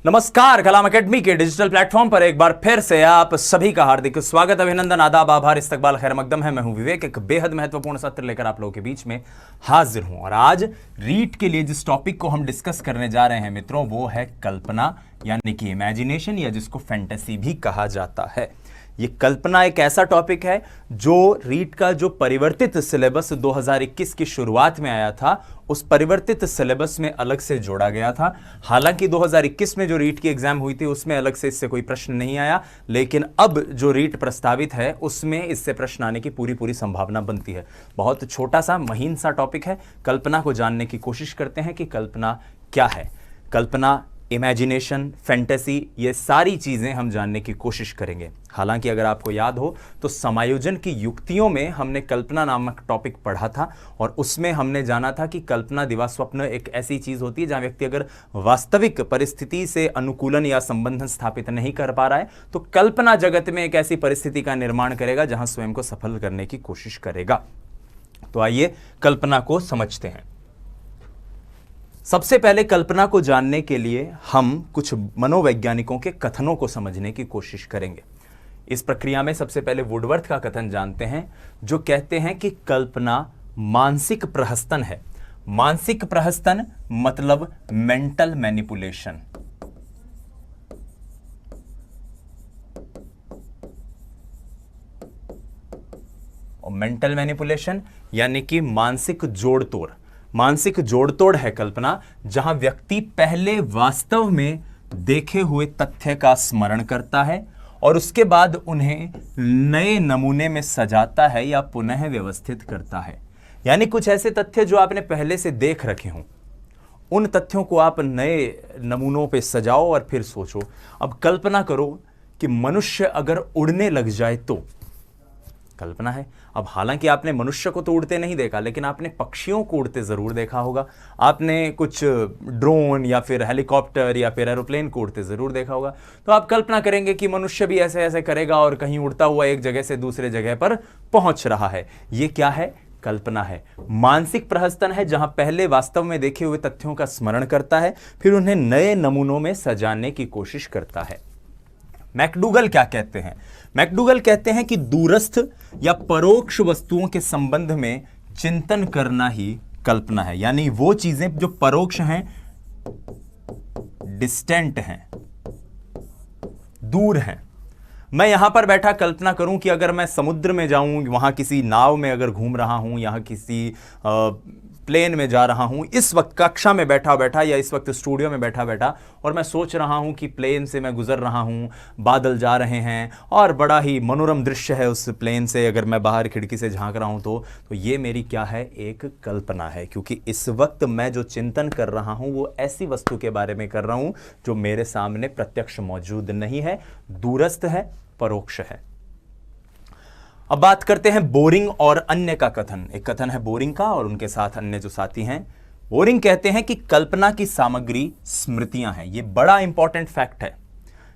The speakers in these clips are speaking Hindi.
नमस्कार, कलाम एकेडमी के डिजिटल प्लेटफॉर्म पर एक बार फिर से आप सभी का हार्दिक स्वागत, अभिनंदन, आदाब, आभार, इस्तकबाल, खैर मकदम है। मैं हूं विवेक, एक बेहद महत्वपूर्ण सत्र लेकर आप लोगों के बीच में हाजिर हूं। और आज रीट के लिए जिस टॉपिक को हम डिस्कस करने जा रहे हैं मित्रों, वो है कल्पना यानी कि इमेजिनेशन, या जिसको फैंटेसी भी कहा जाता है। ये कल्पना एक ऐसा टॉपिक है जो रीट का जो परिवर्तित सिलेबस 2021 की शुरुआत में आया था, उस परिवर्तित सिलेबस में अलग से जोड़ा गया था। हालांकि 2021 में जो रीट की एग्जाम हुई थी उसमें अलग से इससे कोई प्रश्न नहीं आया, लेकिन अब जो रीट प्रस्तावित है उसमें इससे प्रश्न आने की पूरी संभावना बनती है। बहुत छोटा सा महीन सा टॉपिक है। कल्पना को जानने की कोशिश करते हैं कि कल्पना क्या है। कल्पना, इमेजिनेशन, फैंटेसी, ये सारी चीजें हम जानने की कोशिश करेंगे। हालांकि अगर आपको याद हो तो समायोजन की युक्तियों में हमने कल्पना नामक टॉपिक पढ़ा था, और उसमें हमने जाना था कि कल्पना दिवा स्वप्न एक ऐसी चीज होती है जहां व्यक्ति अगर वास्तविक परिस्थिति से अनुकूलन या संबंधन स्थापित नहीं कर पा रहा है तो कल्पना जगत में एक ऐसी परिस्थिति का निर्माण करेगा जहां स्वयं को सफल करने की कोशिश करेगा। तो आइए कल्पना को समझते हैं। सबसे पहले कल्पना को जानने के लिए हम कुछ मनोवैज्ञानिकों के कथनों को समझने की कोशिश करेंगे। इस प्रक्रिया में सबसे पहले वुडवर्थ का कथन जानते हैं, जो कहते हैं कि कल्पना मानसिक प्रहस्तन है। मानसिक प्रहस्तन मतलब मेंटल मैनिपुलेशन। और मेंटल मैनिपुलेशन यानी कि मानसिक जोड़ तोड़। मानसिक जोड़तोड़ है कल्पना, जहां व्यक्ति पहले वास्तव में देखे हुए तथ्य का स्मरण करता है और उसके बाद उन्हें नए नमूने में सजाता है या पुनः व्यवस्थित करता है। यानी कुछ ऐसे तथ्य जो आपने पहले से देख रखे हों, उन तथ्यों को आप नए नमूनों पे सजाओ और फिर सोचो। अब कल्पना करो कि मनुष्य अगर उड़ने लग जाए तो कल्पना है। अब हालांकि आपने मनुष्य को तो उड़ते नहीं देखा, लेकिन आपने पक्षियों को उड़ते जरूर देखा होगा। आपने कुछ ड्रोन या फिर हेलीकॉप्टर या फिर एरोप्लेन को उड़ते जरूर देखा होगा। तो आप कल्पना करेंगे कि मनुष्य भी ऐसे ऐसे करेगा और कहीं उड़ता हुआ एक जगह से दूसरे जगह पर पहुंच रहा है। ये क्या है? कल्पना है। मानसिक प्रहस्तन है, जहां पहले वास्तव में देखे हुए तथ्यों का स्मरण करता है, फिर उन्हें नए नमूनों में सजाने की कोशिश करता है। मैकडूगल क्या कहते हैं? मैकडूगल कहते हैं कि दूरस्थ या परोक्ष वस्तुओं के संबंध में चिंतन करना ही कल्पना है। यानी वो चीजें जो परोक्ष हैं, डिस्टेंट हैं, दूर हैं। मैं यहां पर बैठा कल्पना करूं कि अगर मैं समुद्र में जाऊं, वहां किसी नाव में अगर घूम रहा हूं, यहां किसी प्लेन में जा रहा हूं, इस वक्त कक्षा में बैठा बैठा या इस वक्त स्टूडियो में बैठा बैठा, और मैं सोच रहा हूं कि प्लेन से मैं गुजर रहा हूं, बादल जा रहे हैं और बड़ा ही मनोरम दृश्य है उस प्लेन से, अगर मैं बाहर खिड़की से झांक रहा हूं तो ये मेरी क्या है? एक कल्पना है। क्योंकि इस वक्त मैं जो चिंतन कर रहा हूं वो ऐसी वस्तु के बारे में कर रहा हूं जो मेरे सामने प्रत्यक्ष मौजूद नहीं है, दूरस्थ है, परोक्ष है। अब बात करते हैं बोरिंग और अन्य का कथन। एक कथन है बोरिंग का और उनके साथ अन्य जो साथी हैं। बोरिंग कहते हैं कि कल्पना की सामग्री स्मृतियां हैं। ये बड़ा इंपॉर्टेंट फैक्ट है।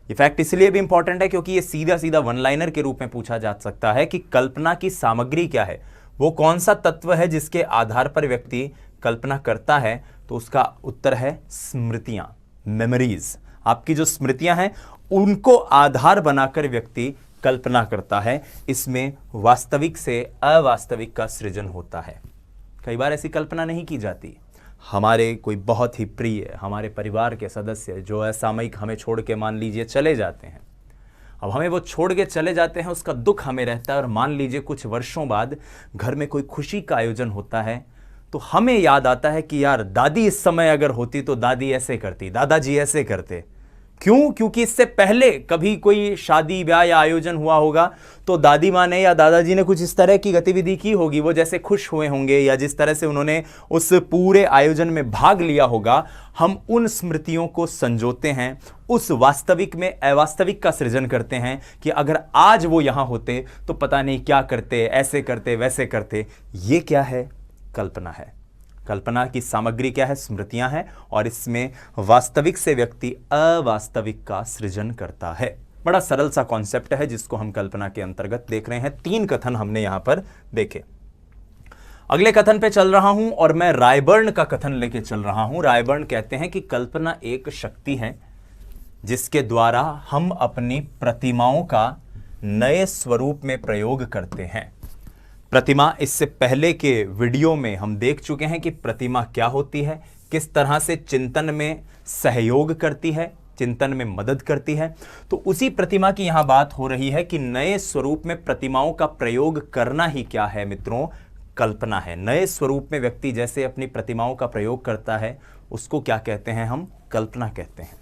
ये फैक्ट इसलिए भी इंपॉर्टेंट है क्योंकि ये सीधा सीधा वन लाइनर के रूप में पूछा जा सकता है कि कल्पना की सामग्री क्या है, वो कौन सा तत्व है जिसके आधार पर व्यक्ति कल्पना करता है। तो उसका उत्तर है स्मृतियां, मेमोरीज। आपकी जो स्मृतियां हैं उनको आधार बनाकर व्यक्ति कल्पना करता है। इसमें वास्तविक से अवास्तविक का सृजन होता है। कई बार ऐसी कल्पना नहीं की जाती। हमारे कोई बहुत ही प्रिय, हमारे परिवार के सदस्य जो असामयिक हमें छोड़ के मान लीजिए चले जाते हैं। अब हमें वो छोड़ के चले जाते हैं, उसका दुख हमें रहता है, और मान लीजिए कुछ वर्षों बाद घर में कोई खुशी का आयोजन होता है तो हमें याद आता है कि यार दादी इस समय अगर होती तो दादी ऐसे करती, दादाजी ऐसे करते। क्यों? क्योंकि इससे पहले कभी कोई शादी ब्याह या आयोजन हुआ होगा तो दादी माँ ने या दादाजी ने कुछ इस तरह की गतिविधि की होगी, वो जैसे खुश हुए होंगे या जिस तरह से उन्होंने उस पूरे आयोजन में भाग लिया होगा। हम उन स्मृतियों को संजोते हैं, उस वास्तविक में अवास्तविक का सृजन करते हैं कि अगर आज वो यहां होते तो पता नहीं क्या करते, ऐसे करते, वैसे करते। ये क्या है? कल्पना है। कल्पना की सामग्री क्या है? स्मृतियां हैं, और इसमें वास्तविक से व्यक्ति अवास्तविक का सृजन करता है। बड़ा सरल सा कॉन्सेप्ट है जिसको हम कल्पना के अंतर्गत देख रहे हैं। 3 कथन हमने यहां पर देखे। अगले कथन पे चल रहा हूं और मैं रायबर्न का कथन लेके चल रहा हूं। रायबर्न कहते हैं कि कल्पना एक शक्ति है जिसके द्वारा हम अपनी प्रतिमाओं का नए स्वरूप में प्रयोग करते हैं। प्रतिमा, इससे पहले के वीडियो में हम देख चुके हैं कि प्रतिमा क्या होती है, किस तरह से चिंतन में सहयोग करती है, चिंतन में मदद करती है। तो उसी प्रतिमा की यहां बात हो रही है कि नए स्वरूप में प्रतिमाओं का प्रयोग करना ही क्या है मित्रों, कल्पना है। नए स्वरूप में व्यक्ति जैसे अपनी प्रतिमाओं का प्रयोग करता है, उसको क्या कहते हैं, हम कल्पना कहते हैं।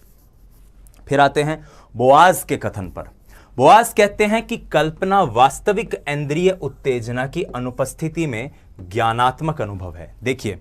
फिर आते हैं बोआज के कथन पर। बोआज कहते हैं कि कल्पना वास्तविक इंद्रिय उत्तेजना की अनुपस्थिति में ज्ञानात्मक अनुभव है। देखिए,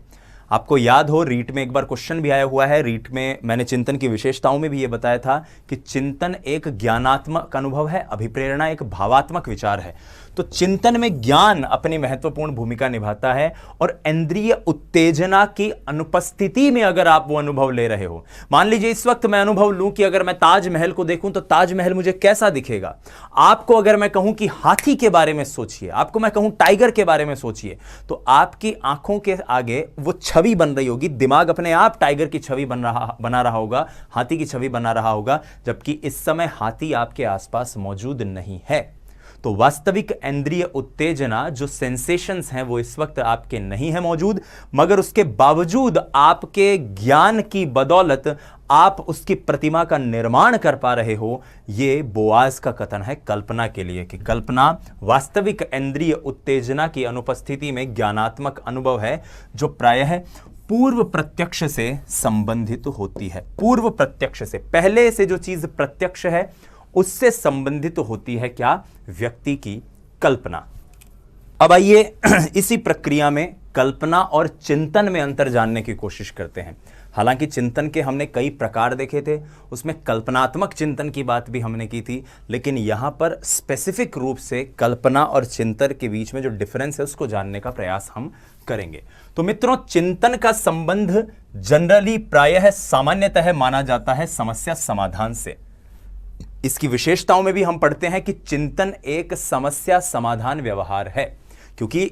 आपको याद हो रीट में एक बार क्वेश्चन भी आया हुआ है। रीट में मैंने चिंतन की विशेषताओं में भी यह बताया था कि चिंतन एक ज्ञानात्मक अनुभव है, अभिप्रेरणा एक भावात्मक विचार है। तो चिंतन में ज्ञान अपनी महत्वपूर्ण भूमिका निभाता है, और इंद्रिय उत्तेजना की अनुपस्थिति में अगर आप वो अनुभव ले रहे हो, मान लीजिए इस वक्त मैं अनुभव लूं कि अगर मैं ताजमहल को देखूं तो ताजमहल मुझे कैसा दिखेगा। आपको अगर मैं कहूं कि हाथी के बारे में सोचिए, आपको मैं कहूं टाइगर के बारे में सोचिए, तो आपकी आंखों के आगे वो छवि बन रही होगी, दिमाग अपने आप टाइगर की छवि बना रहा होगा, हाथी की छवि बना रहा होगा, जबकि इस समय हाथी आपके आसपास मौजूद नहीं है। तो वास्तविक इंद्रिय उत्तेजना जो सेंसेशंस हैं वो इस वक्त आपके नहीं है मौजूद, मगर उसके बावजूद आपके ज्ञान की बदौलत आप उसकी प्रतिमा का निर्माण कर पा रहे हो। ये बोआज का कथन है कल्पना के लिए, कि कल्पना वास्तविक इंद्रिय उत्तेजना की अनुपस्थिति में ज्ञानात्मक अनुभव है, जो प्रायः पूर्व प्रत्यक्ष से संबंधित होती है। पूर्व प्रत्यक्ष से, पहले से जो चीज प्रत्यक्ष है उससे संबंधित होती है क्या, व्यक्ति की कल्पना। अब आइए इसी प्रक्रिया में कल्पना और चिंतन में अंतर जानने की कोशिश करते हैं। हालांकि चिंतन के हमने कई प्रकार देखे थे, उसमें कल्पनात्मक चिंतन की बात भी हमने की थी, लेकिन यहां पर स्पेसिफिक रूप से कल्पना और चिंतन के बीच में जो डिफरेंस है उसको जानने का प्रयास हम करेंगे। तो मित्रों, चिंतन का संबंध जनरली प्रायः सामान्यतः माना जाता है समस्या समाधान से। इसकी विशेषताओं में भी हम पढ़ते हैं कि चिंतन एक समस्या समाधान व्यवहार है, क्योंकि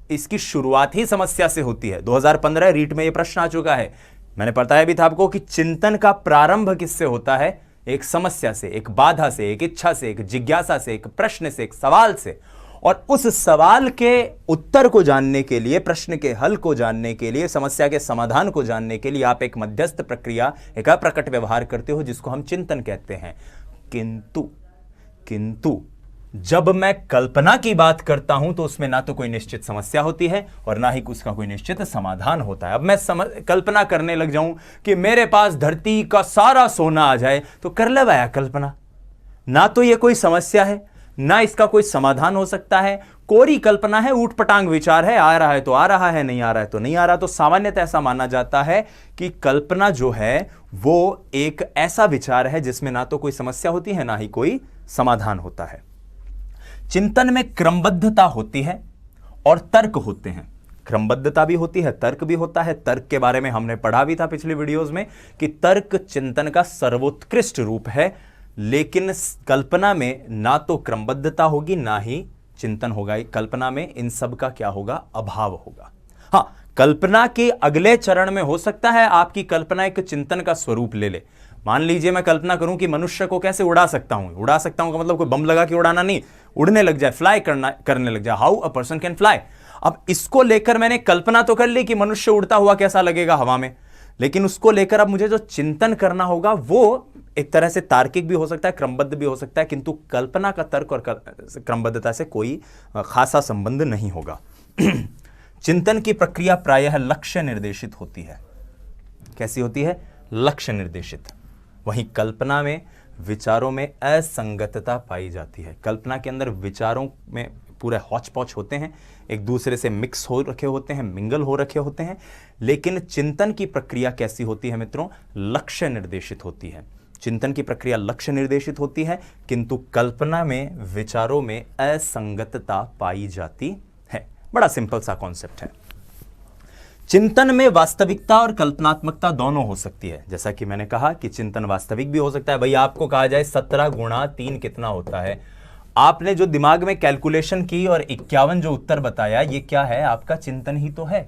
इसकी शुरुआत ही समस्या से होती है। 2015 रीट में यह प्रश्न आ चुका है, मैंने बताया भी था आपको कि चिंतन का प्रारंभ किससे होता है, एक समस्या से, एक बाधा से, एक इच्छा से, एक जिज्ञासा से, एक प्रश्न से, एक सवाल से। और उस सवाल के उत्तर को जानने के लिए, प्रश्न के हल को जानने के लिए, समस्या के समाधान को जानने के लिए आप एक मध्यस्थ प्रक्रिया, एक अप्रकट व्यवहार करते हो, जिसको हम चिंतन कहते हैं। किंतु जब मैं कल्पना की बात करता हूं तो उसमें ना तो कोई निश्चित समस्या होती है और ना ही उसका कोई निश्चित समाधान होता है। अब मैं कल्पना करने लग जाऊं कि मेरे पास धरती का सारा सोना आ जाए, तो कर ले भाया कल्पना। ना तो यह कोई समस्या है, ना इसका कोई समाधान हो सकता है, कोरी कल्पना है, ऊट पटांग विचार है, आ रहा है तो आ रहा है, नहीं आ रहा है तो नहीं आ रहा। तो सामान्यतः ऐसा माना जाता है कि कल्पना जो है वो एक ऐसा विचार है जिसमें ना तो कोई समस्या होती है, ना ही कोई समाधान होता है। चिंतन में क्रमबद्धता होती है और तर्क होते हैं। क्रमबद्धता भी होती है, तर्क भी होता है। तर्क के बारे में हमने पढ़ा भी था पिछले वीडियोस में कि तर्क चिंतन का सर्वोत्कृष्ट रूप है, लेकिन कल्पना में ना तो क्रमबद्धता होगी ना ही चिंतन होगा। कल्पना में इन सब का क्या होगा, अभाव होगा। हां, कल्पना के अगले चरण में हो सकता है आपकी कल्पना एक चिंतन का स्वरूप ले ले। मान लीजिए मैं कल्पना करूं कि मनुष्य को कैसे उड़ा सकता हूं का मतलब कोई बम लगा के उड़ाना नहीं, उड़ने लग जाए, फ्लाई करने लग जाए, how a person can fly. अब इसको लेकर मैंने कल्पना तो कर ली कि मनुष्य उड़ता हुआ कैसा लगेगा हवा में, लेकिन उसको लेकर अब मुझे जो चिंतन करना होगा वो एक तरह से तार्किक भी हो सकता है, क्रमबद्ध भी हो सकता है, किंतु कल्पना का तर्क और क्रमबद्धता से कोई खासा संबंध नहीं होगा। चिंतन की प्रक्रिया प्रायः लक्ष्य निर्देशित होती है। कैसी होती है, लक्ष्य निर्देशित। वहीं कल्पना में विचारों में असंगतता पाई जाती है। कल्पना के अंदर विचारों में पूरे हौच पौच होते हैं, एक दूसरे से मिक्स हो रखे होते हैं, मिंगल हो रखे होते हैं। लेकिन चिंतन की प्रक्रिया कैसी होती है मित्रों, लक्ष्य निर्देशित होती है। चिंतन की प्रक्रिया लक्ष्य निर्देशित होती है, किंतु कल्पना में विचारों में असंगतता पाई जाती है। बड़ा सिंपल सा कॉन्सेप्ट है। चिंतन में वास्तविकता और कल्पनात्मकता दोनों हो सकती है। जैसा कि मैंने कहा कि चिंतन वास्तविक भी हो सकता है। भाई आपको कहा जाए 17 गुणा 3 कितना होता है, आपने जो दिमाग में कैलकुलेशन की और 51 जो उत्तर बताया, ये क्या है, आपका चिंतन ही तो है।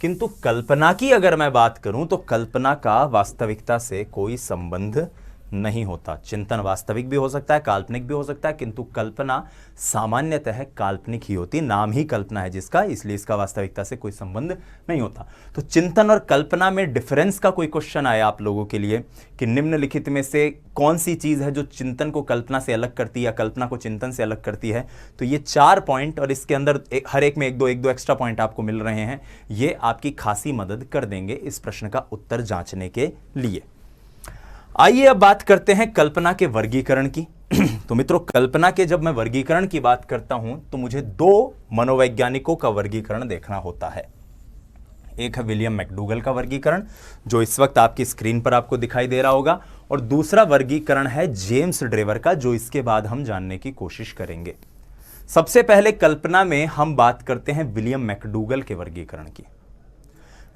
किंतु कल्पना की अगर मैं बात करूं तो कल्पना का वास्तविकता से कोई संबंध नहीं होता। चिंतन वास्तविक भी हो सकता है, काल्पनिक भी हो सकता है, किंतु कल्पना सामान्यतः काल्पनिक ही होती है। नाम ही कल्पना है जिसका, इसलिए इसका वास्तविकता से कोई संबंध नहीं होता। तो चिंतन और कल्पना में डिफरेंस का कोई क्वेश्चन आया आप लोगों के लिए कि निम्नलिखित में से कौन सी चीज है जो चिंतन को कल्पना से अलग करती है या कल्पना को चिंतन से अलग करती है, तो ये 4 पॉइंट और इसके अंदर हर एक में एक दो एक्स्ट्रा पॉइंट आपको मिल रहे हैं, ये आपकी खासी मदद कर देंगे इस प्रश्न का उत्तर जांचने के लिए। आइए अब बात करते हैं कल्पना के वर्गीकरण की। तो मित्रों, कल्पना के जब मैं वर्गीकरण की बात करता हूं तो मुझे 2 मनोवैज्ञानिकों का वर्गीकरण देखना होता है। एक है विलियम मैकडूगल का वर्गीकरण, जो इस वक्त आपकी स्क्रीन पर आपको दिखाई दे रहा होगा, और दूसरा वर्गीकरण है जेम्स ड्रेवर का, जो इसके बाद हम जानने की कोशिश करेंगे। सबसे पहले कल्पना में हम बात करते हैं विलियम मैकडूगल के वर्गीकरण की।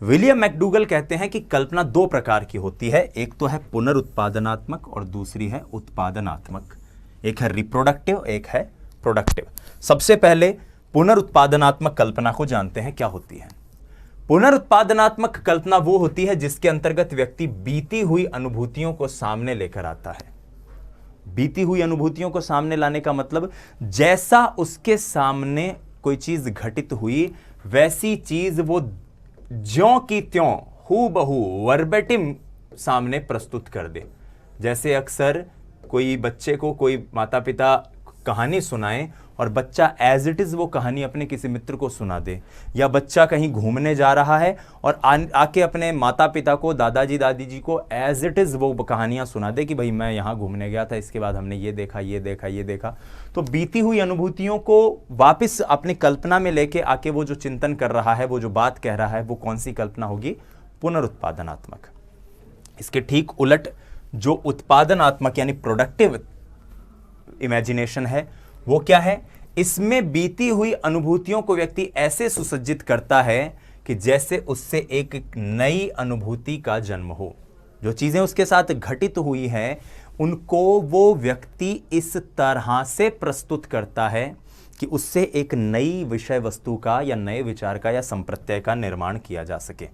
विलियम मैकडूगल कहते हैं कि कल्पना 2 प्रकार की होती है, एक तो है पुनरुत्पादनात्मक और दूसरी है उत्पादनात्मक। एक है रिप्रोडक्टिव, एक है प्रोडक्टिव। सबसे पहले पुनरुत्पादनात्मक कल्पना को जानते हैं क्या होती है। पुनरुत्पादनात्मक कल्पना वो होती है जिसके अंतर्गत व्यक्ति बीती हुई अनुभूतियों को सामने लेकर आता है। बीती हुई अनुभूतियों को सामने लाने का मतलब, जैसा उसके सामने कोई चीज घटित हुई वैसी चीज वो ज्यों की त्यों हूबहू वर्बेटिम सामने प्रस्तुत कर दे। जैसे अक्सर कोई बच्चे को कोई माता पिता कहानी सुनाए और बच्चा एज इट इज वो कहानी अपने किसी मित्र को सुना दे, या बच्चा कहीं घूमने जा रहा है और आके अपने माता पिता को, दादाजी दादी जी को एज इट इज वो कहानियां सुना दे कि भाई मैं यहाँ घूमने गया था, इसके बाद हमने ये देखा ये देखा ये देखा। तो बीती हुई अनुभूतियों को वापस अपनी कल्पना में लेके आके वो जो चिंतन कर रहा है, वो जो बात कह रहा है, वो कौन सी कल्पना होगी? पुनरुत्पादनात्मक। इसके ठीक उलट जो उत्पादनात्मक यानी प्रोडक्टिव इमेजिनेशन है, वो क्या है? इसमें बीती हुई अनुभूतियों को व्यक्ति ऐसे सुसज्जित करता है कि जैसे उससे एक नई अनुभूति का जन्म हो। जो चीजें उसके साथ घटित हुई हैं उनको वो व्यक्ति इस तरह से प्रस्तुत करता है कि उससे एक नई विषय वस्तु का या नए विचार का या संप्रत्यय का निर्माण किया जा सके।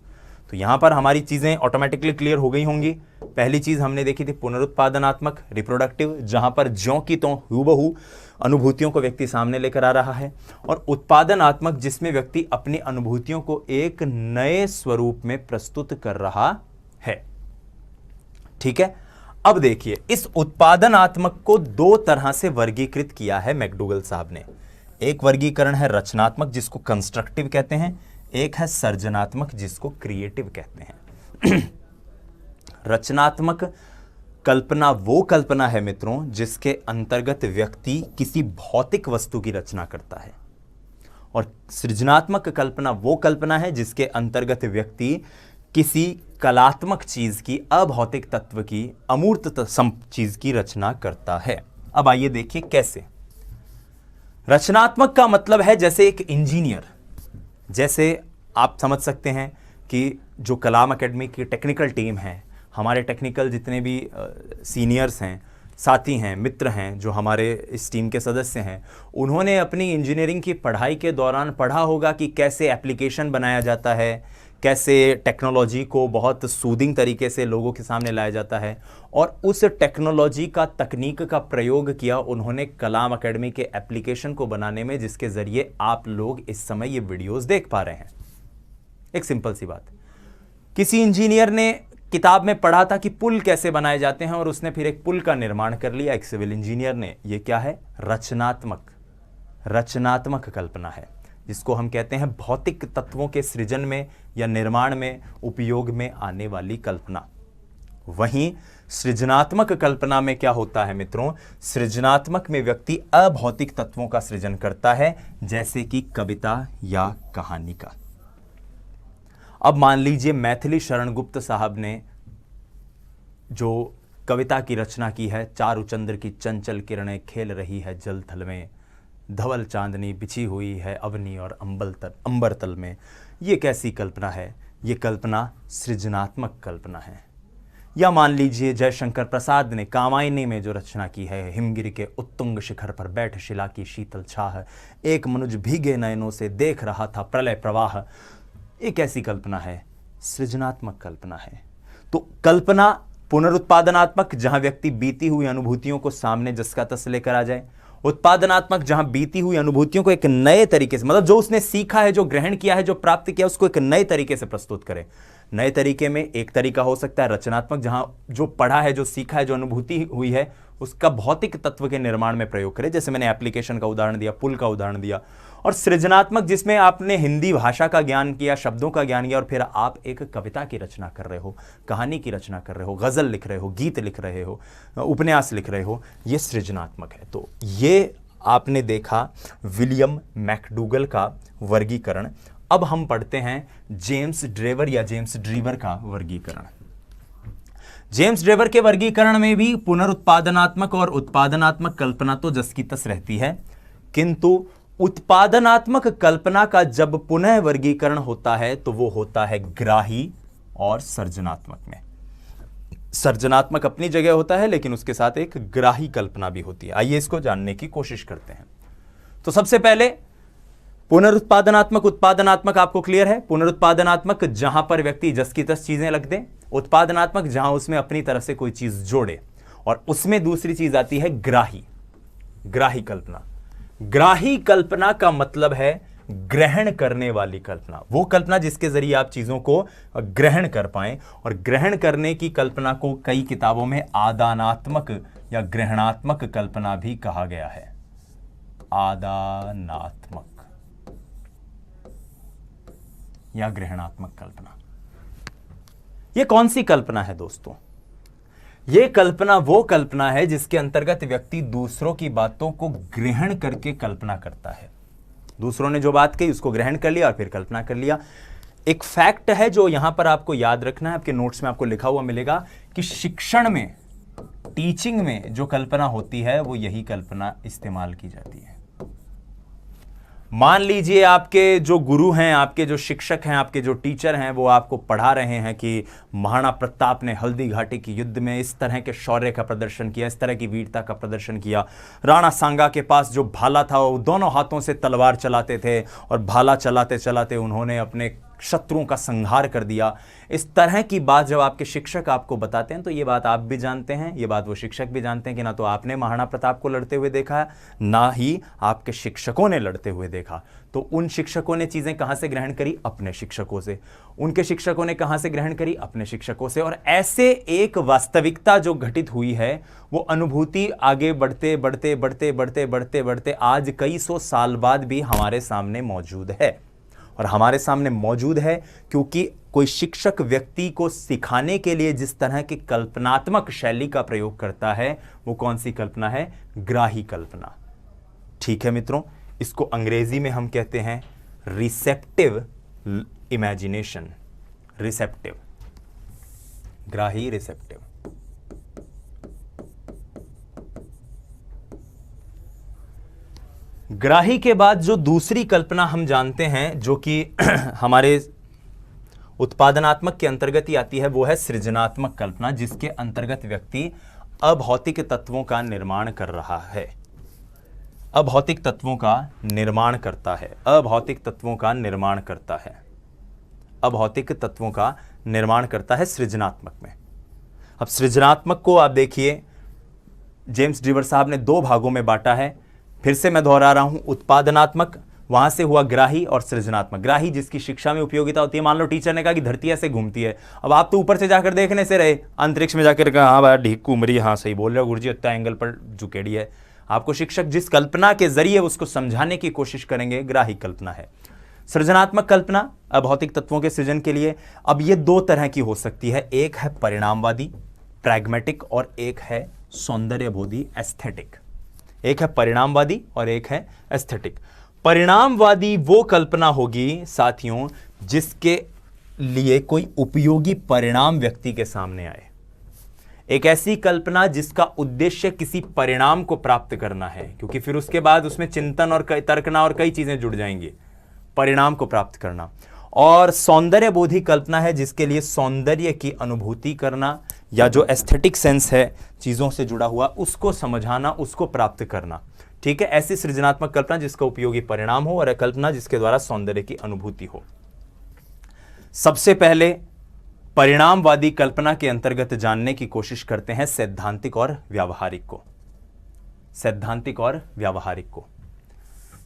तो यहां पर हमारी चीजें ऑटोमेटिकली क्लियर हो गई होंगी। पहली चीज हमने देखी थी पुनरुत्पादनात्मक, रिप्रोडक्टिव, जहां पर ज्यों की त्यों हूबहू अनुभूतियों को व्यक्ति सामने लेकर आ रहा है, और उत्पादनात्मक जिसमें व्यक्ति अपनी अनुभूतियों को एक नए स्वरूप में प्रस्तुत कर रहा है। ठीक है, अब देखिए इस उत्पादनात्मक को 2 तरह से वर्गीकृत किया है मैकडूगल साहब ने। एक वर्गीकरण है रचनात्मक जिसको कंस्ट्रक्टिव कहते हैं, एक है सर्जनात्मक जिसको क्रिएटिव कहते हैं। रचनात्मक कल्पना वो कल्पना है मित्रों जिसके अंतर्गत व्यक्ति किसी भौतिक वस्तु की रचना करता है, और सृजनात्मक कल्पना वो कल्पना है जिसके अंतर्गत व्यक्ति किसी कलात्मक चीज की, अभौतिक तत्व की, अमूर्त चीज की रचना करता है। अब आइए देखिए कैसे। रचनात्मक का मतलब है जैसे एक इंजीनियर, जैसे आप समझ सकते हैं कि जो कलाम एकेडमी की टेक्निकल टीम है, हमारे टेक्निकल जितने भी सीनियर्स हैं, साथी हैं, मित्र हैं जो हमारे इस टीम के सदस्य हैं, उन्होंने अपनी इंजीनियरिंग की पढ़ाई के दौरान पढ़ा होगा कि कैसे एप्लीकेशन बनाया जाता है, कैसे टेक्नोलॉजी को बहुत सूदिंग तरीके से लोगों के सामने लाया जाता है, और उस टेक्नोलॉजी का, तकनीक का प्रयोग किया उन्होंने कलाम एकेडमी के एप्लीकेशन को बनाने में, जिसके ज़रिए आप लोग इस समय ये वीडियोज़ देख पा रहे हैं। एक सिंपल सी बात, किसी इंजीनियर ने किताब में पढ़ा था कि पुल कैसे बनाए जाते हैं और उसने फिर एक पुल का निर्माण कर लिया, एक सिविल इंजीनियर ने। ये क्या है? रचनात्मक कल्पना है, जिसको हम कहते हैं भौतिक तत्वों के सृजन में या निर्माण में उपयोग में आने वाली कल्पना। वहीं सृजनात्मक कल्पना में क्या होता है मित्रों? सृजनात्मक में व्यक्ति अभौतिक तत्वों का सृजन करता है, जैसे कि कविता या कहानी का। अब मान लीजिए मैथिली शरण गुप्त साहब ने जो कविता की रचना की है, चारु चंद्र की चंचल किरणें खेल रही है जल थल में, धवल चांदनी बिछी हुई है अवनी और अंबर तल में। ये कैसी कल्पना है? ये कल्पना सृजनात्मक कल्पना है। या मान लीजिए जयशंकर प्रसाद ने कामायनी में जो रचना की है, हिमगिरी के उत्तुंग शिखर पर बैठ शिला की शीतल छाह, एक मनुज भीगे नयनों से देख रहा था प्रलय प्रवाह। एक ऐसी कल्पना है, सृजनात्मक कल्पना है। तो कल्पना पुनरुत्पादनात्मक, जहां व्यक्ति बीती हुई अनुभूतियों को सामने जस का तस लेकर आ जाए। उत्पादनात्मक, जहां बीती हुई अनुभूतियों को एक नए तरीके से, मतलब जो उसने सीखा है, जो ग्रहण किया है, जो प्राप्त किया, उसको एक नए तरीके से प्रस्तुत करे। नए तरीके में एक तरीका हो सकता है रचनात्मक, जहां जो पढ़ा है, जो सीखा है, जो अनुभूति हुई है, उसका भौतिक तत्व के निर्माण में प्रयोग करे, जैसे मैंने एप्लीकेशन का उदाहरण दिया, पुल का उदाहरण दिया। और सृजनात्मक, जिसमें आपने हिंदी भाषा का ज्ञान किया, शब्दों का ज्ञान किया, और फिर आप एक कविता की रचना कर रहे हो, कहानी की रचना कर रहे हो, गजल लिख रहे हो, गीत लिख रहे हो, उपन्यास लिख रहे हो, ये सृजनात्मक है। तो ये आपने देखा विलियम मैकडूगल का वर्गीकरण। अब हम पढ़ते हैं जेम्स ड्रेवर या जेम्स ड्रीवर का वर्गीकरण। जेम्स ड्रेवर के वर्गीकरण में भी पुनरुत्पादनात्मक और उत्पादनात्मक कल्पना तो जस की तस रहती है, किंतु उत्पादनात्मक कल्पना का जब पुनः वर्गीकरण होता है तो वो होता है ग्राही और सर्जनात्मक में। सर्जनात्मक अपनी जगह होता है, लेकिन उसके साथ एक ग्राही कल्पना भी होती है। आइए इसको जानने की कोशिश करते हैं। तो सबसे पहले पुनरुत्पादनात्मक, उत्पादनात्मक आपको क्लियर है। पुनरुत्पादनात्मक, जहां पर व्यक्ति जस की तस चीजें रख दे। उत्पादनात्मक, जहां उसमें अपनी तरफ से कोई चीज जोड़े। और उसमें दूसरी चीज आती है ग्राही, ग्राही कल्पना। ग्राही कल्पना का मतलब है ग्रहण करने वाली कल्पना, वो कल्पना जिसके जरिए आप चीजों को ग्रहण कर पाएं। और ग्रहण करने की कल्पना को कई किताबों में आदानात्मक या ग्रहणात्मक कल्पना भी कहा गया है। आदानात्मक या ग्रहणात्मक कल्पना, यह कौन सी कल्पना है दोस्तों? यह कल्पना वो कल्पना है जिसके अंतर्गत व्यक्ति दूसरों की बातों को ग्रहण करके कल्पना करता है। दूसरों ने जो बात कही उसको ग्रहण कर लिया और फिर कल्पना कर लिया। एक फैक्ट है जो यहां पर आपको याद रखना है, आपके नोट्स में आपको लिखा हुआ मिलेगा कि शिक्षण में, टीचिंग में जो कल्पना होती है वो यही कल्पना इस्तेमाल की जाती है। मान लीजिए आपके जो गुरु हैं, आपके जो शिक्षक हैं, आपके जो टीचर हैं, वो आपको पढ़ा रहे हैं कि महाराणा प्रताप ने हल्दी घाटी के युद्ध में इस तरह के शौर्य का प्रदर्शन किया, इस तरह की वीरता का प्रदर्शन किया। राणा सांगा के पास जो भाला था वो दोनों हाथों से तलवार चलाते थे और भाला चलाते चलाते उन्होंने अपने शत्रुओं का संहार कर दिया। इस तरह की बात जब आपके शिक्षक आपको बताते हैं तो ये बात आप भी जानते हैं, ये बात वो शिक्षक भी जानते हैं कि ना तो आपने महाराणा प्रताप को लड़ते हुए देखा है, ना ही आपके शिक्षकों ने लड़ते हुए देखा। तो उन शिक्षकों ने चीजें कहां से ग्रहण करी? अपने शिक्षकों से। उनके शिक्षकों ने कहां से ग्रहण करी? अपने शिक्षकों से। और ऐसे एक वास्तविकता जो घटित हुई है, वो अनुभूति आगे बढ़ते बढ़ते बढ़ते बढ़ते बढ़ते बढ़ते आज कई सौ साल बाद भी हमारे सामने मौजूद है। और हमारे सामने मौजूद है क्योंकि कोई शिक्षक व्यक्ति को सिखाने के लिए जिस तरह की कल्पनात्मक शैली का प्रयोग करता है, वो कौन सी कल्पना है? ग्राही कल्पना। ठीक है मित्रों, इसको अंग्रेजी में हम कहते हैं रिसेप्टिव इमेजिनेशन। रिसेप्टिव, ग्राही, रिसेप्टिव। ग्राही के बाद जो दूसरी कल्पना हम जानते हैं, जो कि हमारे उत्पादनात्मक के अंतर्गत ही आती है, वो है सृजनात्मक कल्पना, जिसके अंतर्गत व्यक्ति अभौतिक तत्वों का निर्माण कर रहा है। अभौतिक तत्वों का निर्माण करता है, अभौतिक तत्वों का निर्माण करता है, अभौतिक तत्वों का निर्माण करता है सृजनात्मक में। अब सृजनात्मक को आप देखिए, जेम्स ड्रीवर साहब ने दो भागों में बांटा है। फिर से मैं दोहरा रहा हूं, उत्पादनात्मक, वहां से हुआ ग्राही और सृजनात्मक। ग्राही जिसकी शिक्षा में उपयोगिता होती है। मान लो टीचर ने कहा कि धरती ऐसे घूमती है, अब आप तो ऊपर से जाकर देखने से रहे, अंतरिक्ष में जाकर कहा हाँ भाई ढीक घूम रही है, हाँ सही बोल रहे हो गुरुजी, इतना एंगल पर झुकेड़ी है। आपको शिक्षक जिस कल्पना के जरिए उसको समझाने की कोशिश करेंगे, ग्राही कल्पना है। सृजनात्मक कल्पना अभौतिक तत्वों के सृजन के लिए। अब ये दो तरह की हो सकती है, एक है परिणामवादी, प्रैग्मेटिक, और एक है सौंदर्यबोधी, एस्थेटिक। एक है परिणामवादी और एक है एस्थेटिक। परिणामवादी वो कल्पना होगी साथियों जिसके लिए कोई उपयोगी परिणाम व्यक्ति के सामने आए। एक ऐसी कल्पना जिसका उद्देश्य किसी परिणाम को प्राप्त करना है, क्योंकि फिर उसके बाद उसमें चिंतन और तर्कना और कई चीजें जुड़ जाएंगी, परिणाम को प्राप्त करना। और सौंदर्यबोधी कल्पना है जिसके लिए सौंदर्य की अनुभूति करना, या जो एस्थेटिक सेंस है चीजों से जुड़ा हुआ, उसको समझाना, उसको प्राप्त करना। ठीक है, ऐसी सृजनात्मक कल्पना जिसका उपयोगी परिणाम हो, और कल्पना जिसके द्वारा सौंदर्य की अनुभूति हो। सबसे पहले परिणामवादी कल्पना के अंतर्गत जानने की कोशिश करते हैं सैद्धांतिक और व्यावहारिक को। सैद्धांतिक और व्यावहारिक को।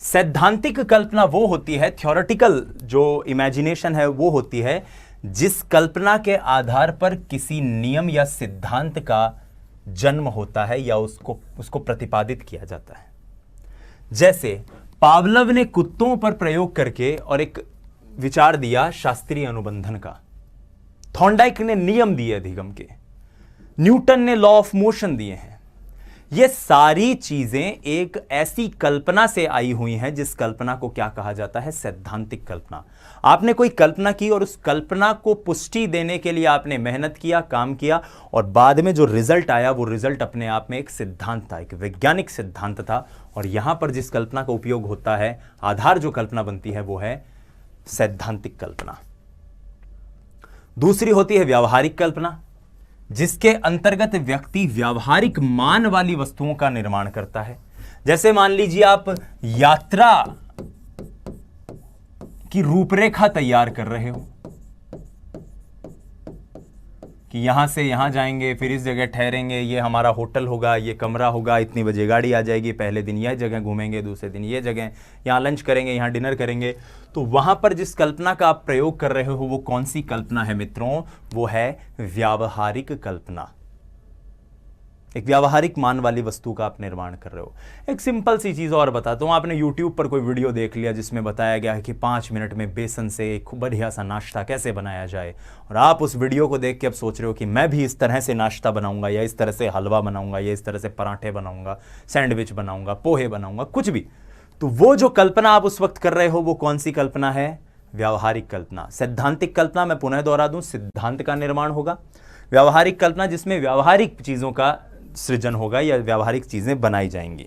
सैद्धांतिक कल्पना वो होती है, थ्योरेटिकल जो इमेजिनेशन है वो होती है जिस कल्पना के आधार पर किसी नियम या सिद्धांत का जन्म होता है या उसको प्रतिपादित किया जाता है। जैसे पावलव ने कुत्तों पर प्रयोग करके और एक विचार दिया शास्त्रीय अनुबंधन का, थॉर्नडाइक ने नियम दिए अधिगम के, न्यूटन ने लॉ ऑफ मोशन दिए हैं। ये सारी चीजें एक ऐसी कल्पना से आई हुई हैं जिस कल्पना को क्या कहा जाता है, सैद्धांतिक कल्पना। आपने कोई कल्पना की और उस कल्पना को पुष्टि देने के लिए आपने मेहनत किया, काम किया, और बाद में जो रिजल्ट आया वो रिजल्ट अपने आप में एक सिद्धांत था, एक वैज्ञानिक सिद्धांत था। और यहां पर जिस कल्पना का उपयोग होता है, आधार जो कल्पना बनती है वो है सैद्धांतिक कल्पना। दूसरी होती है व्यावहारिक कल्पना, जिसके अंतर्गत व्यक्ति व्यावहारिक मान वाली वस्तुओं का निर्माण करता है। जैसे मान लीजिए आप यात्रा की रूपरेखा तैयार कर रहे हो कि यहां से यहां जाएंगे, फिर इस जगह ठहरेंगे, ये हमारा होटल होगा, ये कमरा होगा, इतनी बजे गाड़ी आ जाएगी, पहले दिन यह जगह घूमेंगे, दूसरे दिन ये जगह, यहां लंच करेंगे, यहां डिनर करेंगे। तो वहां पर जिस कल्पना का आप प्रयोग कर रहे हो वो कौन सी कल्पना है मित्रों, वो है व्यावहारिक कल्पना। एक व्यावहारिक मान वाली वस्तु का आप निर्माण कर रहे हो। एक सिंपल सी चीज और बताता हूं, आपने YouTube पर कोई वीडियो देख लिया जिसमें बताया गया है कि 5 मिनट में बेसन से एक बढ़िया सा नाश्ता कैसे बनाया जाए, और आप उस वीडियो को देख के अब सोच रहे हो कि मैं भी इस तरह से नाश्ता बनाऊंगा, या इस तरह से हलवा बनाऊंगा, या इस तरह से पराठे बनाऊंगा, सैंडविच बनाऊंगा, पोहे बनाऊंगा, कुछ भी। तो वो जो कल्पना आप उस वक्त कर रहे हो वो कौन सी कल्पना है, व्यावहारिक कल्पना। सैद्धांतिक कल्पना, मैं पुनः दोहरा दूं, सिद्धांत का निर्माण होगा। व्यावहारिक कल्पना जिसमें व्यावहारिक चीजों का सृजन होगा या व्यावहारिक चीजें बनाई जाएंगी।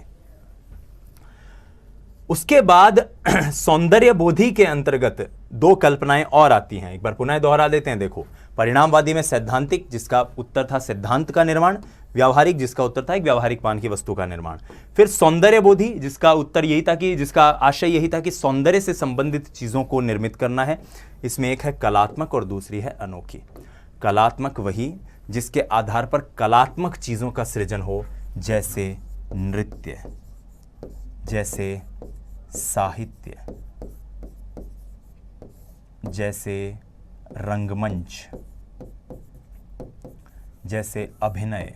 उसके बाद सौंदर्य बोधि के अंतर्गत 2 कल्पनाएं और आती हैं, एक बार पुनः दोहरा देते हैं। देखो, परिणामवादी में सैद्धांतिक, जिसका उत्तर था सिद्धांत का निर्माण, व्यावहारिक जिसका उत्तर था एक व्यावहारिक मान की वस्तु का निर्माण। फिर सौंदर्य बोधि, जिसका उत्तर यही था कि जिसका आशय यही था कि सौंदर्य से संबंधित चीजों को निर्मित करना है। इसमें एक है कलात्मक और दूसरी है अनोखी। कलात्मक वही जिसके आधार पर कलात्मक चीजों का सृजन हो, जैसे नृत्य, जैसे साहित्य, जैसे रंगमंच, जैसे अभिनय।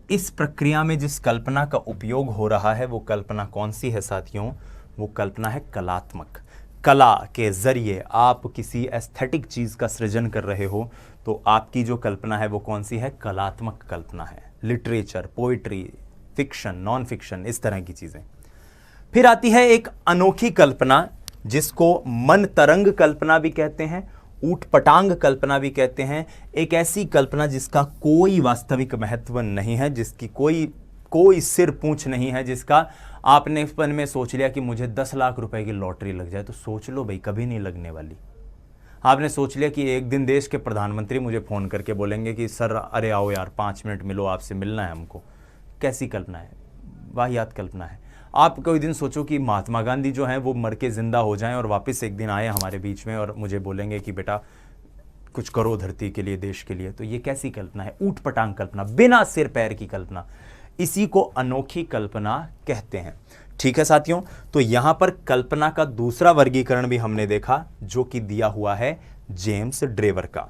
इस प्रक्रिया में जिस कल्पना का उपयोग हो रहा है वो कल्पना कौन सी है साथियों, वो कल्पना है कलात्मक। कला के जरिए आप किसी एस्थेटिक चीज का सृजन कर रहे हो तो आपकी जो कल्पना है वो कौन सी है, कलात्मक कल्पना है। Literature, poetry, fiction, non fiction, इस तरह की चीजें। फिर आती है एक अनोखी कल्पना जिसको मन तरंग कल्पना भी कहते हैं, ऊट पटांग कल्पना भी कहते हैं। एक ऐसी कल्पना जिसका कोई वास्तविक महत्व नहीं है, जिसकी कोई सिर पूंछ नहीं है, जिसका आपने मन में सोच लिया कि मुझे 10 लाख रुपए की लॉटरी लग जाए तो सोच लो भाई, कभी नहीं लगने वाली। आपने सोच लिया कि एक दिन देश के प्रधानमंत्री मुझे फोन करके बोलेंगे कि सर अरे आओ यार 5 मिनट मिलो, आपसे मिलना है हमको। कैसी कल्पना है, वाहियात कल्पना है। आप कोई दिन सोचो कि महात्मा गांधी जो हैं वो मर के जिंदा हो जाएं और वापस एक दिन आए हमारे बीच में और मुझे बोलेंगे कि बेटा कुछ करो धरती के लिए, देश के लिए। तो ये कैसी कल्पना है, ऊट पटांग कल्पना, बिना सिर पैर की कल्पना। इसी को अनोखी कल्पना कहते हैं। ठीक है साथियों, तो यहां पर कल्पना का दूसरा वर्गीकरण भी हमने देखा जो कि दिया हुआ है जेम्स ड्रेवर का।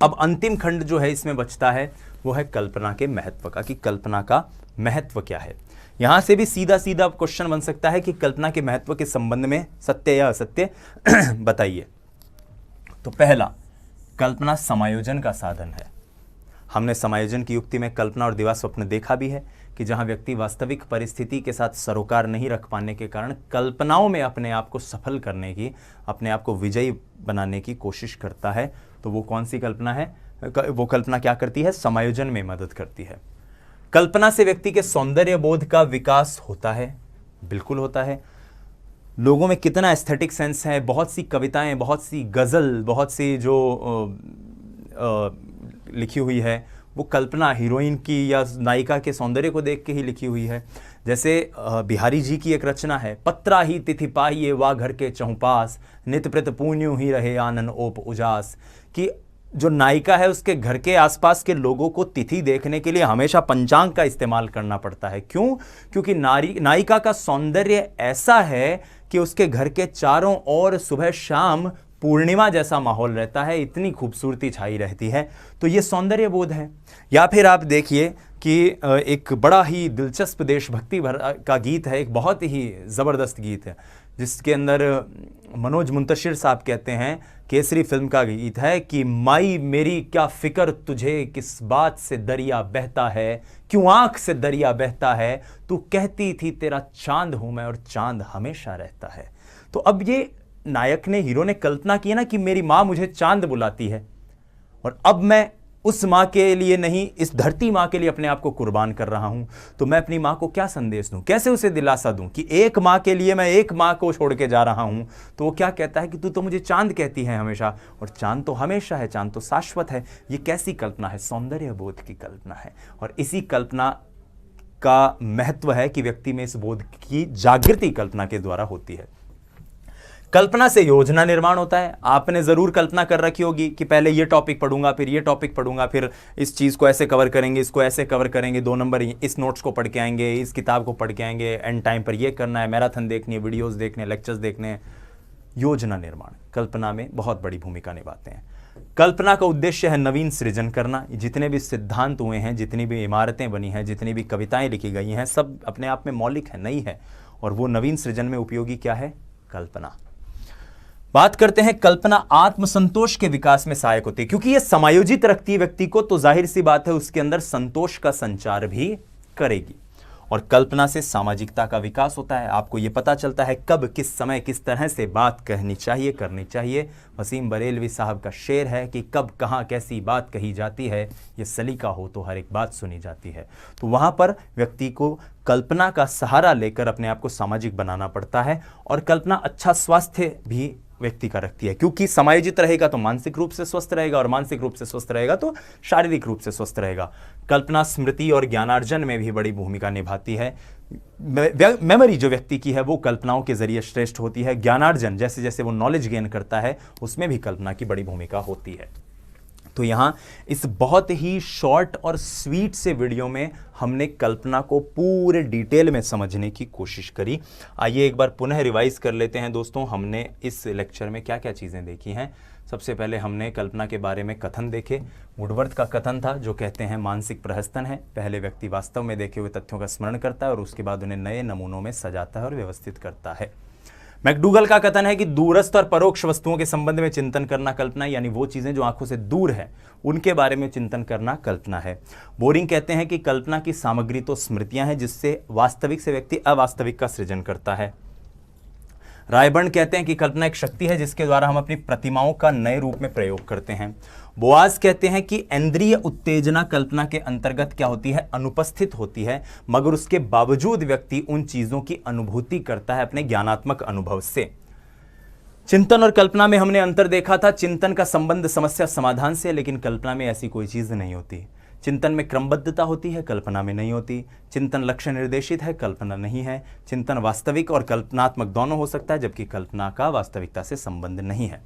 अब अंतिम खंड जो है इसमें बचता है वो है कल्पना के महत्व का, कि कल्पना का महत्व क्या है। यहां से भी सीधा सीधा क्वेश्चन बन सकता है कि कल्पना के महत्व के संबंध में सत्य या असत्य बताइए। तो पहला, कल्पना समायोजन का साधन है। हमने समायोजन की युक्ति में कल्पना और दिवा स्वप्न देखा भी है कि जहां व्यक्ति वास्तविक परिस्थिति के साथ सरोकार नहीं रख पाने के कारण कल्पनाओं में अपने आप को सफल करने की, अपने आप को विजयी बनाने की कोशिश करता है। तो वो कौन सी कल्पना है, वो कल्पना क्या करती है, समायोजन में मदद करती है। कल्पना से व्यक्ति के सौंदर्य बोध का विकास होता है, बिल्कुल होता है। लोगों में कितना एस्थेटिक सेंस है, बहुत सी कविताएं, बहुत सी गज़ल, बहुत सी जो लिखी हुई है वो कल्पना हीरोइन की या नायिका के सौंदर्य को देख के ही लिखी हुई है। जैसे बिहारी जी की एक रचना है, पत्रा ही तिथि पाइये वा घर के चहुपास, नित प्रत पुण्यो ही रहे आनन ओप उजास, कि जो नायिका है उसके घर के आसपास के लोगों को तिथि देखने के लिए हमेशा पंचांग का इस्तेमाल करना पड़ता है। क्यों? क्योंकि नायिका का सौंदर्य ऐसा है कि उसके घर के चारों ओर सुबह शाम पूर्णिमा जैसा माहौल रहता है, इतनी खूबसूरती छाई रहती है। तो ये सौंदर्य बोध है। या फिर आप देखिए कि एक बड़ा ही दिलचस्प देशभक्ति भर का गीत है, एक बहुत ही ज़बरदस्त गीत है, जिसके अंदर मनोज मुंतशिर साहब कहते हैं, केसरी फिल्म का गीत है कि माई मेरी क्या फिक्र तुझे, किस बात से दरिया बहता है, क्यों आंख से दरिया बहता है, तू कहती थी तेरा चांद हूं मैं और चांद हमेशा रहता है। तो अब ये नायक ने, हीरो ने कल्पना की ना कि मेरी माँ मुझे चांद बुलाती है और अब मैं उस माँ के लिए नहीं, इस धरती माँ के लिए अपने आप को कुर्बान कर रहा हूं। तो मैं अपनी माँ को क्या संदेश दूं, कैसे उसे दिलासा दूं कि एक माँ के लिए मैं एक माँ को छोड़ के जा रहा हूं। तो वो क्या कहता है कि तू तो मुझे चांद कहती है हमेशा, और चांद तो हमेशा है, चांद तो शाश्वत है। ये कैसी कल्पना है? सौंदर्य बोध की कल्पना है। और इसी कल्पना का महत्व है कि व्यक्ति में इस बोध की जागृति कल्पना के द्वारा होती है। कल्पना से योजना निर्माण होता है। आपने जरूर कल्पना कर रखी होगी कि पहले ये टॉपिक पढ़ूंगा, फिर ये टॉपिक पढ़ूंगा, फिर इस चीज को ऐसे कवर करेंगे, इसको ऐसे कवर करेंगे, 2 नंबर इस नोट्स को पढ़ के आएंगे, इस किताब को पढ़ के आएंगे, एंड टाइम पर ये करना है, मैराथन देखनी है, वीडियोस देखने, लेक्चर्स देखने हैं। योजना निर्माण कल्पना में बहुत बड़ी भूमिका निभाते हैं। कल्पना का उद्देश्य है नवीन सृजन करना। जितने भी सिद्धांत हुए हैं, जितनी भी इमारतें बनी हैं, जितनी भी कविताएं लिखी गई हैं, सब अपने आप में मौलिक है, नई है। और वो नवीन सृजन में उपयोगी क्या है? कल्पना। बात करते हैं कल्पना आत्मसंतोष के विकास में सहायक होती है, क्योंकि ये समायोजित रखती है व्यक्ति को, तो जाहिर सी बात है उसके अंदर संतोष का संचार भी करेगी। और कल्पना से सामाजिकता का विकास होता है। आपको ये पता चलता है कब, किस समय, किस तरह से बात कहनी चाहिए, करनी चाहिए। वसीम बरेलवी साहब का शेर है कि कब कहाँ कैसी बात कही जाती है, ये सलीका हो तो हर एक बात सुनी जाती है। तो वहाँ पर व्यक्ति को कल्पना का सहारा लेकर अपने आप को सामाजिक बनाना पड़ता है। और कल्पना अच्छा स्वास्थ्य भी व्यक्ति का रखती है, क्योंकि समायोजित रहेगा तो मानसिक रूप से स्वस्थ रहेगा, और मानसिक रूप से स्वस्थ रहेगा तो शारीरिक रूप से स्वस्थ रहेगा। कल्पना स्मृति और ज्ञानार्जन में भी बड़ी भूमिका निभाती है। मेमोरी जो व्यक्ति की है वो कल्पनाओं के जरिए श्रेष्ठ होती है। ज्ञानार्जन, जैसे जैसे वो नॉलेज गेन करता है, उसमें भी कल्पना की बड़ी भूमिका होती है। तो यहाँ इस बहुत ही शॉर्ट और स्वीट से वीडियो में हमने कल्पना को पूरे डिटेल में समझने की कोशिश करी। आइए एक बार पुनः रिवाइज कर लेते हैं दोस्तों, हमने इस लेक्चर में क्या क्या चीज़ें देखी हैं। सबसे पहले हमने कल्पना के बारे में कथन देखे। वुडवर्थ का कथन था जो कहते हैं मानसिक प्रहसन है। पहले व्यक्ति वास्तव में देखे हुए तथ्यों का स्मरण करता है और उसके बाद उन्हें नए नमूनों में सजाता है और व्यवस्थित करता है। मैकडूगल का कथन है कि दूरस्थ और परोक्ष वस्तुओं के संबंध में चिंतन करना कल्पना, यानी वो चीजें जो आंखों से दूर है उनके बारे में चिंतन करना कल्पना है। बोरिंग कहते हैं कि कल्पना की सामग्री तो स्मृतियां हैं जिससे वास्तविक से व्यक्ति अवास्तविक का सृजन करता है। रायबर्न कहते हैं कि कल्पना एक शक्ति है जिसके द्वारा हम अपनी प्रतिमाओं का नए रूप में प्रयोग करते हैं। बोआज कहते हैं कि इंद्रिय उत्तेजना कल्पना के अंतर्गत क्या होती है? अनुपस्थित होती है, मगर उसके बावजूद व्यक्ति उन चीजों की अनुभूति करता है अपने ज्ञानात्मक अनुभव से। चिंतन और कल्पना में हमने अंतर देखा था। चिंतन का संबंध समस्या समाधान से, लेकिन कल्पना में ऐसी कोई चीज नहीं होती। चिंतन में क्रमबद्धता होती है, कल्पना में नहीं होती। चिंतन लक्ष्य निर्देशित है, कल्पना नहीं है। चिंतन वास्तविक और कल्पनात्मक दोनों हो सकता है, जबकि कल्पना का वास्तविकता से संबंध नहीं है।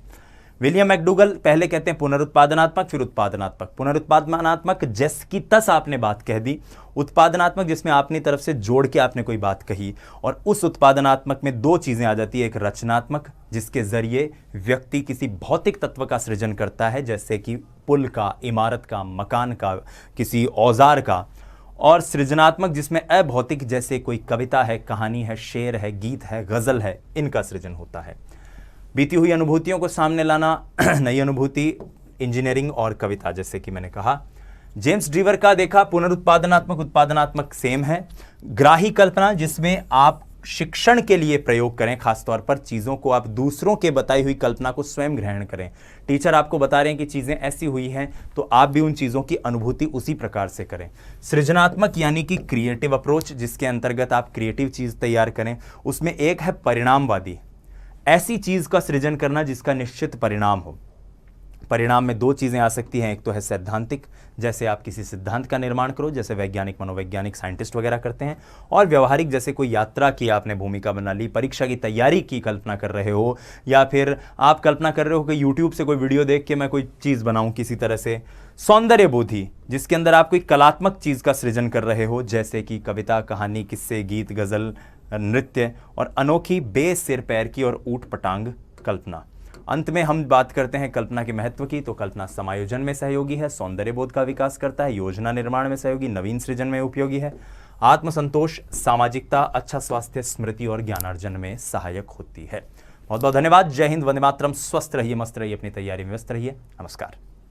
विलियम मैकडूगल पहले कहते हैं पुनरुत्पादनात्मक, फिर उत्पादनात्मक। पुनरुत्पादनात्मक जैस की तस आपने बात कह दी। उत्पादनात्मक जिसमें अपनी तरफ से जोड़ के आपने कोई बात कही। और उस उत्पादनात्मक में 2 चीजें आ जाती है। एक रचनात्मक, जिसके जरिए व्यक्ति किसी भौतिक तत्व का सृजन करता है, जैसे कि पुल का, इमारत का, मकान का, किसी औजार का। और सृजनात्मक जिसमें अभौतिक, जैसे कोई कविता है, कहानी है, शेर है, गीत है, गजल है, इनका सृजन होता है। बीती हुई अनुभूतियों को सामने लाना, नई अनुभूति, इंजीनियरिंग और कविता, जैसे कि मैंने कहा। जेम्स ड्रीवर का देखा पुनरुत्पादनात्मक उत्पादनात्मक सेम है। ग्राही कल्पना जिसमें आप शिक्षण के लिए प्रयोग करें, खासतौर पर चीज़ों को आप दूसरों के बताई हुई कल्पना को स्वयं ग्रहण करें। टीचर आपको बता रहे हैं कि चीज़ें ऐसी हुई हैं तो आप भी उन चीज़ों की अनुभूति उसी प्रकार से करें। सृजनात्मक यानी कि क्रिएटिव अप्रोच, जिसके अंतर्गत आप क्रिएटिव चीज़ तैयार करें। उसमें एक है परिणामवादी, ऐसी चीज़ का सृजन करना जिसका निश्चित परिणाम हो। परिणाम में दो चीज़ें आ सकती हैं, एक तो है सैद्धांतिक, जैसे आप किसी सिद्धांत का निर्माण करो, जैसे वैज्ञानिक, मनोवैज्ञानिक, साइंटिस्ट वगैरह करते हैं, और व्यवहारिक, जैसे कोई यात्रा की आपने भूमिका बना ली, परीक्षा की तैयारी की कल्पना कर रहे हो, या फिर आप कल्पना कर रहे हो कि यूट्यूब से कोई वीडियो देख के मैं कोई चीज़ बनाऊं किसी तरह से। सौंदर्य बोधि, जिसके अंदर आप कोई कलात्मक चीज़ का सृजन कर रहे हो, जैसे कि कविता, कहानी, किस्से, गीत, गज़ल, नृत्य, और अनोखी बेसिर पैर की और ऊट पटांग कल्पना। अंत में हम बात करते हैं कल्पना के महत्व की, तो कल्पना समायोजन में सहयोगी है, सौंदर्य बोध का विकास करता है, योजना निर्माण में सहयोगी, नवीन सृजन में उपयोगी है, आत्मसंतोष, सामाजिकता, अच्छा स्वास्थ्य, स्मृति और ज्ञानार्जन में सहायक होती है। बहुत बहुत धन्यवाद। जय हिंद, वंदे मातरम। स्वस्थ रहिए, मस्त रहिए, अपनी तैयारी में व्यस्त रहिए। नमस्कार।